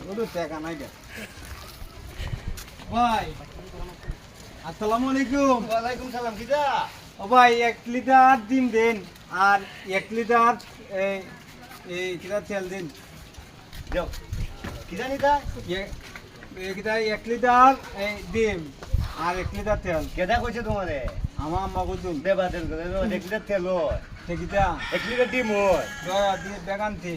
ওটা টাকা নাই গে ভাই আসসালামু আলাইকুম। ওয়ালাইকুম সালাম কিদা ও ভাই 1 লিটার ডিম দেন আর 1 লিটার এই কিটা তেল দিন। যাও কিদা নিতা কিটা 1 লিটার ডিম আর 1 লিটার তেল। কেদা কইছে তোমারে আমার আম্মা কইতুন দেবা তেল করে 1 লিটার তেল হয় কিটা 1 লিটার ডিম হয় দয়া দিয়ে বেগানতে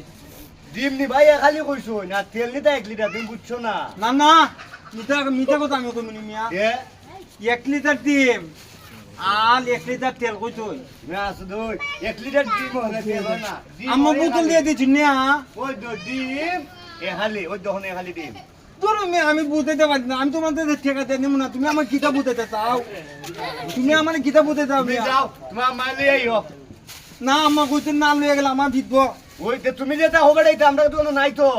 ডিম নি ভাই খালি কইছো না তেল নিতা 1 লিটার তুমি বুঝছো না না না মিঠা কথা আমি কইনি মিয়া। এ 1 লিটার ডিম আর 1 লিটার তেল কইতুন না শুধু 1 লিটার ডিম হয় তেল হয় না আম্মা বোতল দিয়ে দিছি না। ওই ডিম এ খালি ওই দহনে খালি ডিম তোর আমি বুঝাইতে পারি না। আমি তোমাদের ঠেকা দিয়ে নেব না। তুমি আমার কিতাব বুঝাইতে চাও, তুমি আমার কিতাব বুঝাইতে তুমি যাও তোমার মাইলে আইও না। আমার কইতেন না লয়ে গেলে আমার জিতব। ওই যে তুমি যেটা হবে এইটা আমরা তো নাই তো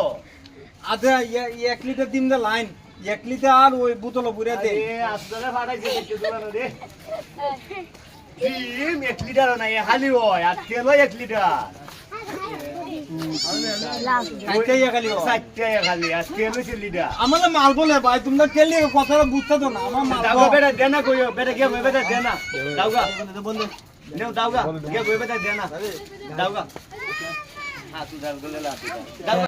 আচ্ছা 1 লিটার ডিম দা লাইন 1 লিটার ওই বোতল পুরে দে। এ আসলে ফাটাইছে দেখতে দোকানে রে ডিম 1 লিটার না এ খালি হয় আর তেল হয় 1 লিটার খাইতেই খালি ও। সাতটা খালি আর তেল হইছে লিটার আমার না মাল বলে ভাই তোমরা কেলি কথাটা বুঝতে তো না। আমার মাল দাওগা বেটা দেনা কইও বেটা কে বেটা দেনা দাওগা নেও দাওগা কে বেটা দেনা দাওগা হাত উধার গলে লা দাওগা